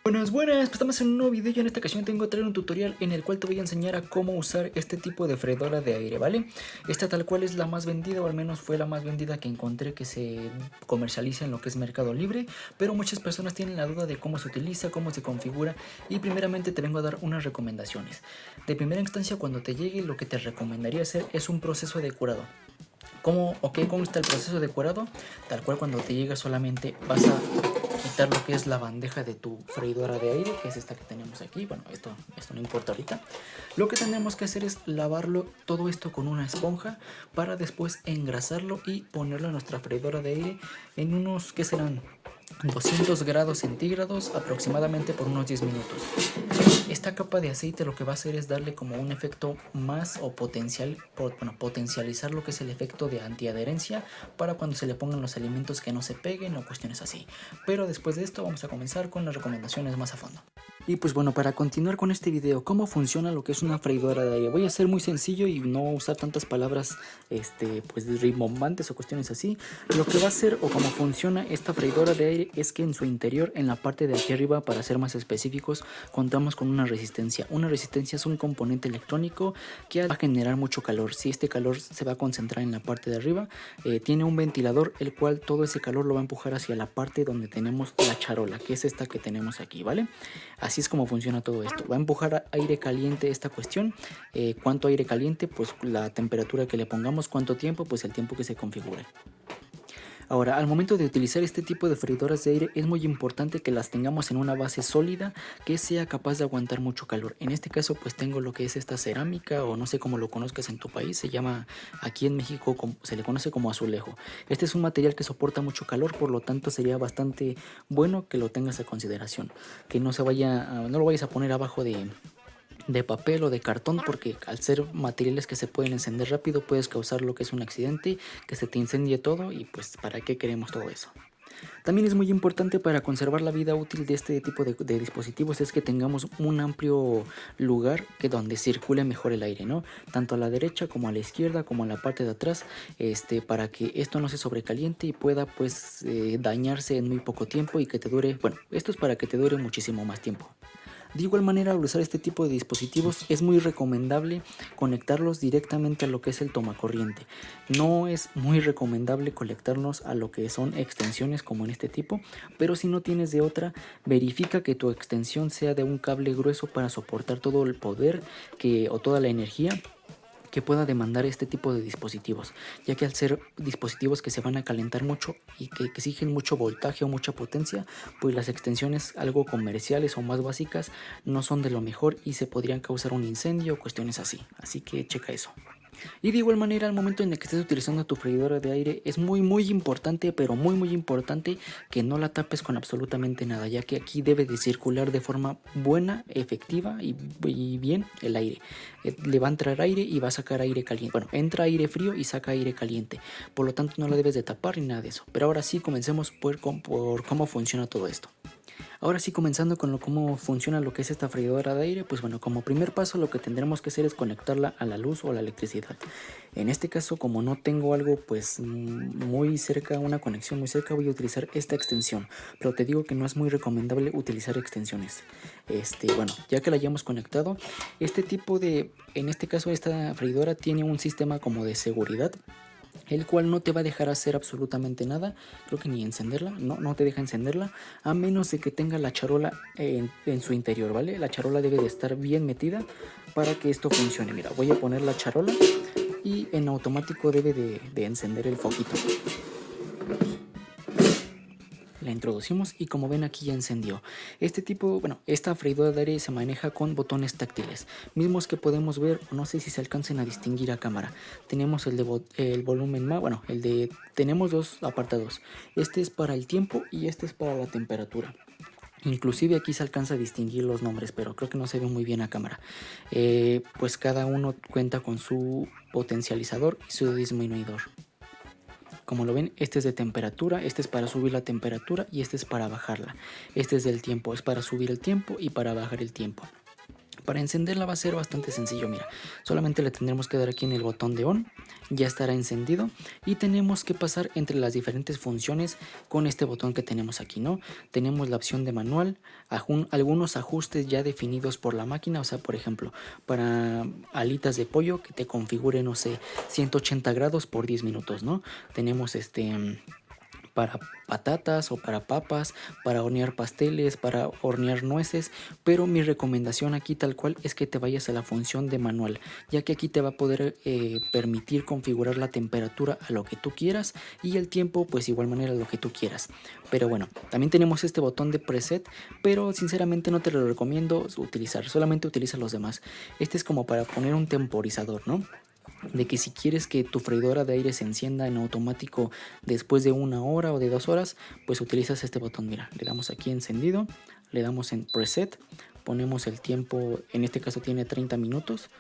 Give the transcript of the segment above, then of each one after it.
Buenas, pues estamos en un nuevo video y en esta ocasión tengo que traer un tutorial en el cual te voy a enseñar a cómo usar este tipo de freidora de aire, ¿vale? Esta tal cual es la más vendida, o al menos fue la más vendida que encontré que se comercializa en lo que es Mercado Libre, pero muchas personas tienen la duda de cómo se utiliza, cómo se configura y primeramente te vengo a dar unas recomendaciones. De primera instancia, cuando te llegue, lo que te recomendaría hacer es un proceso de curado. ¿Cómo consta el proceso de curado? Tal cual, cuando te llega solamente vas a quitar lo que es la bandeja de tu freidora de aire, que es esta que tenemos aquí. Bueno, esto no importa ahorita. Lo que tenemos que hacer es lavarlo todo esto con una esponja para después engrasarlo y ponerlo en nuestra freidora de aire en unos, ¿qué serán? 200 grados centígrados aproximadamente por unos 10 minutos. Esta capa de aceite lo que va a hacer es darle como un efecto más o potencializar lo que es el efecto de antiadherencia para cuando se le pongan los alimentos que no se peguen o cuestiones así. Pero después de esto vamos a comenzar con las recomendaciones más a fondo. Y pues bueno, para continuar con este video, ¿cómo funciona lo que es una freidora de aire? Voy a ser muy sencillo y no usar tantas palabras pues rimbombantes o cuestiones así. Lo que va a hacer o cómo funciona esta freidora de aire es que en su interior, en la parte de aquí arriba, para ser más específicos, contamos con una resistencia. Una resistencia es un componente electrónico que va a generar mucho calor. Si este calor se va a concentrar en la parte de arriba, tiene un ventilador el cual todo ese calor lo va a empujar hacia la parte donde tenemos la charola, que es esta que tenemos aquí, ¿vale? Así es como funciona todo esto. Va a empujar aire caliente esta cuestión. ¿Cuánto aire caliente? Pues la temperatura que le pongamos. ¿Cuánto tiempo? Pues el tiempo que se configure. Ahora, al momento de utilizar este tipo de freidoras de aire es muy importante que las tengamos en una base sólida que sea capaz de aguantar mucho calor. En este caso pues tengo lo que es esta cerámica, o no sé cómo lo conozcas en tu país, se llama aquí en México, se le conoce como azulejo. Este es un material que soporta mucho calor, por lo tanto sería bastante bueno que lo tengas a consideración, que no lo vayas a poner abajo de papel o de cartón, porque al ser materiales que se pueden encender rápido puedes causar lo que es un accidente, que se te incendie todo, y pues para qué queremos todo eso. También es muy importante para conservar la vida útil de este tipo de dispositivos es que tengamos un amplio lugar donde circule mejor el aire, ¿no? Tanto a la derecha como a la izquierda como a la parte de atrás, para que esto no se sobrecaliente y pueda pues dañarse en muy poco tiempo y que te dure, bueno, esto es para que te dure muchísimo más tiempo. De igual manera, al usar este tipo de dispositivos es muy recomendable conectarlos directamente a lo que es el tomacorriente. No es muy recomendable conectarlos a lo que son extensiones como en este tipo, pero si no tienes de otra, verifica que tu extensión sea de un cable grueso para soportar todo el poder o toda la energía que pueda demandar este tipo de dispositivos, ya que al ser dispositivos que se van a calentar mucho y que exigen mucho voltaje o mucha potencia, pues las extensiones algo comerciales o más básicas no son de lo mejor y se podrían causar un incendio o cuestiones así que checa eso. Y de igual manera, al momento en el que estés utilizando tu freidora de aire es muy importante, pero muy importante, que no la tapes con absolutamente nada, ya que aquí debe de circular de forma buena, efectiva y bien el aire. Le va a entrar aire y va a sacar aire caliente. Bueno, entra aire frío y saca aire caliente, por lo tanto no la debes de tapar ni nada de eso. Pero ahora sí, comencemos por cómo funciona todo esto. Ahora sí, comenzando con cómo funciona lo que es esta freidora de aire, pues bueno, como primer paso lo que tendremos que hacer es conectarla a la luz o a la electricidad. En este caso, como no tengo algo pues muy cerca, una conexión muy cerca, voy a utilizar esta extensión, pero te digo que no es muy recomendable utilizar extensiones. Bueno, ya que la hayamos conectado, en este caso esta freidora tiene un sistema como de seguridad, el cual no te va a dejar hacer absolutamente nada, creo que ni encenderla, no te deja encenderla, a menos de que tenga la charola en su interior, ¿vale? La charola debe de estar bien metida para que esto funcione. Mira, voy a poner la charola y en automático debe de encender el foquito. La introducimos y como ven aquí ya encendió. Esta freidora de aire se maneja con botones táctiles, mismos que podemos ver, no sé si se alcancen a distinguir a cámara. Tenemos el volumen más, tenemos dos apartados. Este es para el tiempo y este es para la temperatura. Inclusive aquí se alcanza a distinguir los nombres, pero creo que no se ve muy bien a cámara. Pues cada uno cuenta con su potencializador y su disminuidor. Como lo ven, este es de temperatura, este es para subir la temperatura y este es para bajarla. Este es del tiempo, es para subir el tiempo y para bajar el tiempo. Para encenderla va a ser bastante sencillo, mira, solamente le tendremos que dar aquí en el botón de on, ya estará encendido y tenemos que pasar entre las diferentes funciones con este botón que tenemos aquí, ¿no? Tenemos la opción de manual, algunos ajustes ya definidos por la máquina, o sea, por ejemplo, para alitas de pollo que te configure, no sé, 180 grados por 10 minutos, ¿no? Tenemos para patatas o para papas, para hornear pasteles, para hornear nueces, pero mi recomendación aquí tal cual es que te vayas a la función de manual, ya que aquí te va a poder permitir configurar la temperatura a lo que tú quieras y el tiempo pues igual manera a lo que tú quieras. Pero bueno, también tenemos este botón de preset, pero sinceramente no te lo recomiendo utilizar, solamente utiliza los demás. Este es como para poner un temporizador, ¿no? De que si quieres que tu freidora de aire se encienda en automático después de 1 hora o de 2 horas, pues utilizas este botón. Mira, le damos aquí encendido, le damos en preset, ponemos el tiempo, en este caso tiene 30 minutos,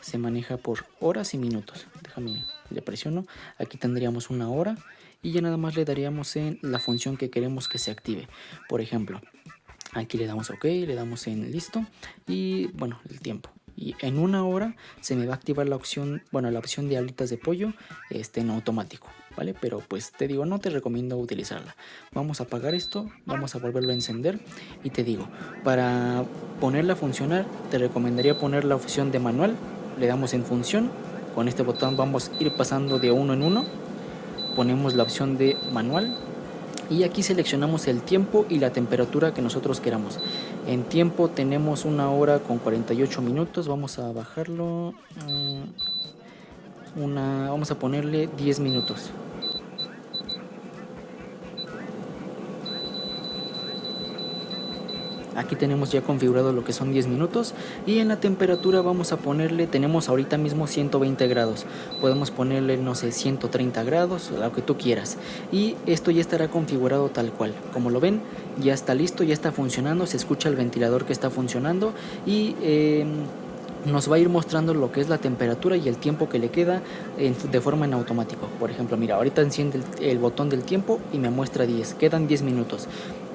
se maneja por horas y minutos. Déjame, le presiono, aquí tendríamos 1 hora y ya nada más le daríamos en la función que queremos que se active. Por ejemplo, aquí le damos OK, le damos en listo y bueno, el tiempo. Y en 1 hora se me va a activar la opción, bueno, la opción de alitas de pollo en automático, ¿vale? Pero pues te digo, no te recomiendo utilizarla. Vamos a apagar esto, vamos a volverlo a encender y te digo, para ponerla a funcionar te recomendaría poner la opción de manual, le damos en función, con este botón vamos a ir pasando de uno en uno, ponemos la opción de manual y aquí seleccionamos el tiempo y la temperatura que nosotros queramos. En tiempo tenemos 1 hora con 48 minutos, vamos a bajarlo, vamos a ponerle 10 minutos. Aquí tenemos ya configurado lo que son 10 minutos y en la temperatura vamos a ponerle, tenemos ahorita mismo 120 grados, podemos ponerle no sé 130 grados, lo que tú quieras y esto ya estará configurado tal cual. Como lo ven, ya está listo, ya está funcionando, se escucha el ventilador que está funcionando y nos va a ir mostrando lo que es la temperatura y el tiempo que le queda de forma en automático. Por ejemplo, mira, ahorita enciende el botón del tiempo y me muestra 10, quedan 10 minutos.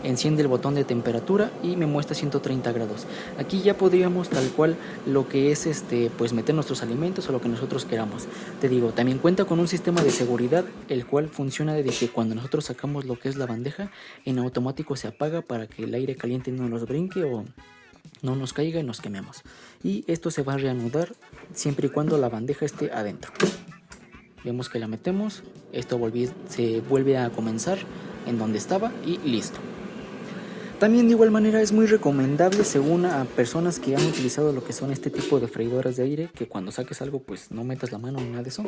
Enciende el botón de temperatura y me muestra 130 grados. Aquí ya podríamos tal cual lo que es pues meter nuestros alimentos o lo que nosotros queramos. Te digo, también cuenta con un sistema de seguridad el cual funciona de que cuando nosotros sacamos lo que es la bandeja, en automático se apaga para que el aire caliente no nos brinque o no nos caiga y nos quememos. Y esto se va a reanudar siempre y cuando la bandeja esté adentro. Vemos que la metemos, esto se vuelve a comenzar en donde estaba y listo. También de igual manera es muy recomendable según a personas que han utilizado lo que son este tipo de freidoras de aire, que cuando saques algo pues no metas la mano ni nada de eso,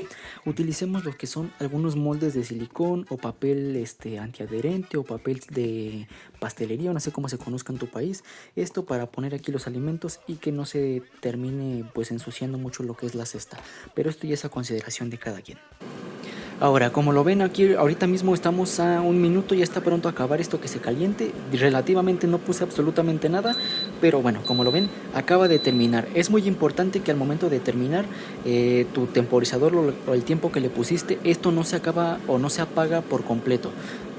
utilicemos lo que son algunos moldes de silicón o papel antiadherente o papel de pastelería, no sé cómo se conozca en tu país, esto para poner aquí los alimentos y que no se termine pues ensuciando mucho lo que es la cesta, pero esto ya es a consideración de cada quien. Ahora, como lo ven aquí, ahorita mismo estamos a 1 minuto, ya está pronto a acabar esto que se caliente. Relativamente no puse absolutamente nada, pero bueno, como lo ven, acaba de terminar. Es muy importante que al momento de terminar tu temporizador o el tiempo que le pusiste, esto no se acaba o no se apaga por completo.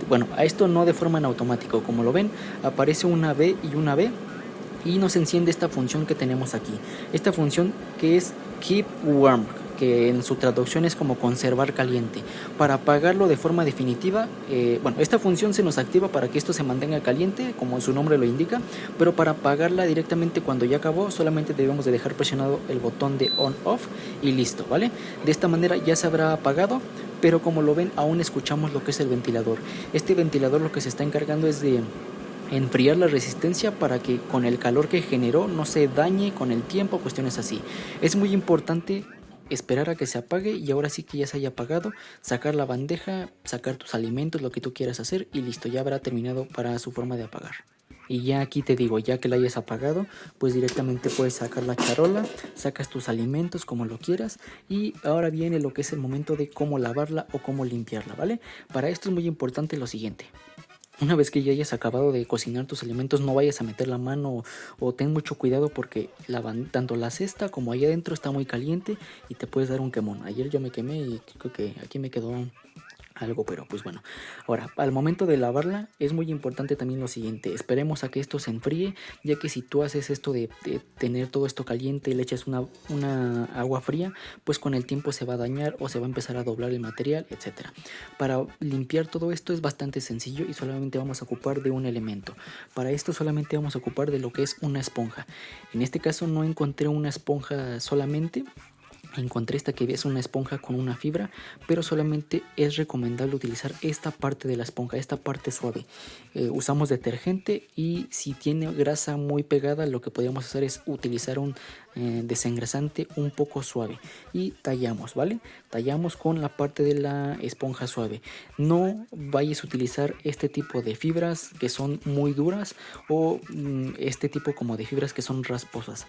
Bueno, a esto no de forma en automático. Como lo ven, aparece una B y una B y nos enciende esta función que tenemos aquí. Esta función que es Keep Warm, que en su traducción es como conservar caliente. Para apagarlo de forma definitiva, bueno, esta función se nos activa para que esto se mantenga caliente, como su nombre lo indica, pero para apagarla directamente cuando ya acabó, solamente debemos de dejar presionado el botón de on-off y listo, ¿vale? De esta manera ya se habrá apagado, pero como lo ven, aún escuchamos lo que es el ventilador. Este ventilador lo que se está encargando es de enfriar la resistencia para que con el calor que generó no se dañe con el tiempo, cuestiones así. Es muy importante esperar a que se apague y ahora sí que ya se haya apagado, sacar la bandeja, sacar tus alimentos, lo que tú quieras hacer y listo, ya habrá terminado para su forma de apagar. Y ya aquí te digo, ya que la hayas apagado, pues directamente puedes sacar la charola, sacas tus alimentos como lo quieras y ahora viene lo que es el momento de cómo lavarla o cómo limpiarla, ¿vale? Para esto es muy importante lo siguiente. Una vez que ya hayas acabado de cocinar tus alimentos, no vayas a meter la mano o ten mucho cuidado porque tanto la cesta como ahí adentro está muy caliente y te puedes dar un quemón. Ayer yo me quemé y creo que aquí me quedó algo, pero pues bueno. Ahora, al momento de lavarla es muy importante también lo siguiente: esperemos a que esto se enfríe, ya que si tú haces esto de tener todo esto caliente y le echas una agua fría, pues con el tiempo se va a dañar o se va a empezar a doblar el material, etcétera. Para limpiar todo esto es bastante sencillo y solamente vamos a ocupar de un elemento. Para esto solamente vamos a ocupar de lo que es una esponja. En este caso no encontré una esponja solamente. Encontré esta que es una esponja con una fibra, pero solamente es recomendable utilizar esta parte de la esponja, esta parte suave. Usamos detergente y si tiene grasa muy pegada, lo que podríamos hacer es utilizar un desengrasante un poco suave y tallamos, ¿vale? Tallamos con la parte de la esponja suave. No vayas a utilizar este tipo de fibras que son muy duras o este tipo como de fibras que son rasposas,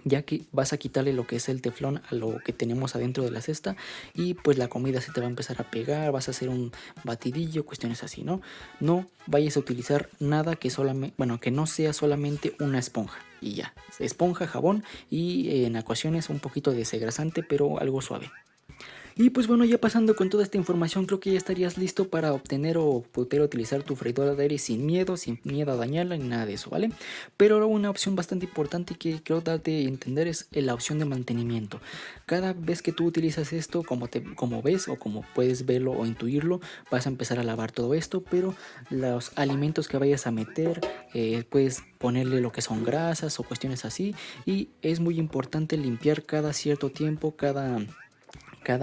ya que vas a quitarle lo que es el teflón a lo que tenemos adentro de la cesta y pues la comida se te va a empezar a pegar, vas a hacer un batidillo, cuestiones así, ¿no? No vayas a utilizar nada que solamente, bueno, que no sea solamente una esponja y ya, esponja, jabón y en ocasiones un poquito de desengrasante, pero algo suave. Y pues bueno, ya pasando con toda esta información, creo que ya estarías listo para obtener o poder utilizar tu freidora de aire sin miedo a dañarla ni nada de eso, ¿vale? Pero ahora una opción bastante importante que quiero darte a entender es la opción de mantenimiento. Cada vez que tú utilizas esto, como ves o como puedes verlo o intuirlo, vas a empezar a lavar todo esto, pero los alimentos que vayas a meter, puedes ponerle lo que son grasas o cuestiones así, y es muy importante limpiar cada cierto tiempo, cada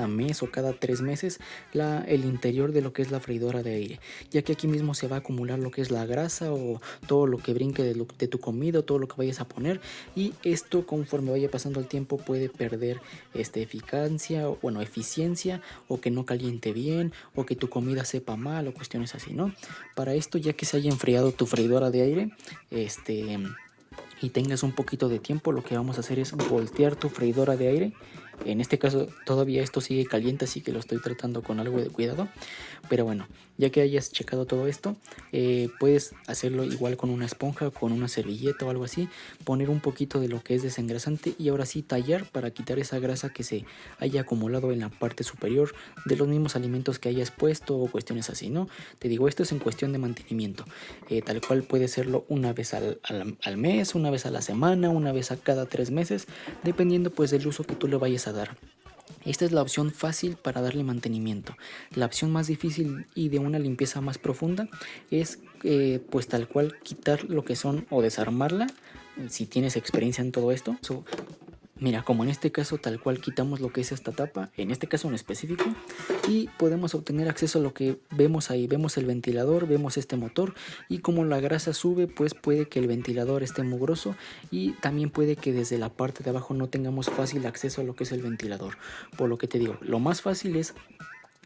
mes o cada 3 meses el interior de lo que es la freidora de aire, ya que aquí mismo se va a acumular lo que es la grasa o todo lo que brinque de tu comida, todo lo que vayas a poner, y esto conforme vaya pasando el tiempo puede perder eficacia, bueno, eficiencia, o que no caliente bien o que tu comida sepa mal o cuestiones así, ¿no? Para esto, ya que se haya enfriado tu freidora de aire, y tengas un poquito de tiempo, lo que vamos a hacer es voltear tu freidora de aire. En este caso todavía esto sigue caliente, así que lo estoy tratando con algo de cuidado. Pero bueno, ya que hayas checado todo esto, puedes hacerlo igual con una esponja, con una servilleta o algo así. Poner un poquito de lo que es desengrasante y ahora sí tallar para quitar esa grasa que se haya acumulado en la parte superior de los mismos alimentos que hayas puesto o cuestiones así, ¿no? Te digo, esto es en cuestión de mantenimiento. Tal cual puede serlo una vez al mes, una vez a la semana, una vez a cada 3 meses, dependiendo pues del uso que tú le vayas a dar. Esta es la opción fácil para darle mantenimiento. La opción más difícil y de una limpieza más profunda es pues tal cual quitar lo que son o desarmarla, si tienes experiencia en todo esto. Mira, como en este caso tal cual quitamos lo que es esta tapa, en este caso en específico, y podemos obtener acceso a lo que vemos ahí. Vemos el ventilador, vemos este motor, y como la grasa sube, pues puede que el ventilador esté mugroso y también puede que desde la parte de abajo no tengamos fácil acceso a lo que es el ventilador. Por lo que te digo, lo más fácil es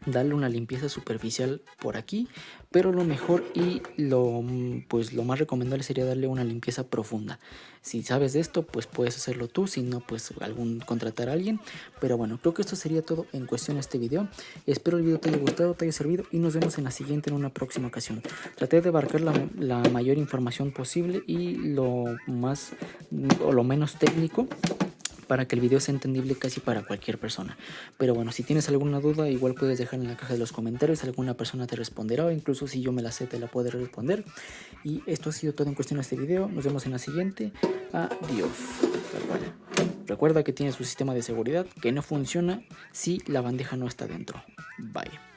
darle una limpieza superficial por aquí, pero lo mejor y pues lo más recomendable sería darle una limpieza profunda. Si sabes de esto, pues puedes hacerlo tú, si no, pues contratar a alguien. Pero bueno, creo que esto sería todo en cuestión de este video. Espero el video te haya gustado, te haya servido, y nos vemos en la siguiente, en una próxima ocasión. Traté de abarcar la mayor información posible y lo más o lo menos técnico, para que el video sea entendible casi para cualquier persona. Pero bueno, si tienes alguna duda, igual puedes dejar en la caja de los comentarios, alguna persona te responderá, o incluso si yo me la sé te la puedo responder. Y esto ha sido todo en cuestión de este video. Nos vemos en la siguiente. Adiós. Recuerda que tiene su sistema de seguridad que no funciona si la bandeja no está dentro. Bye.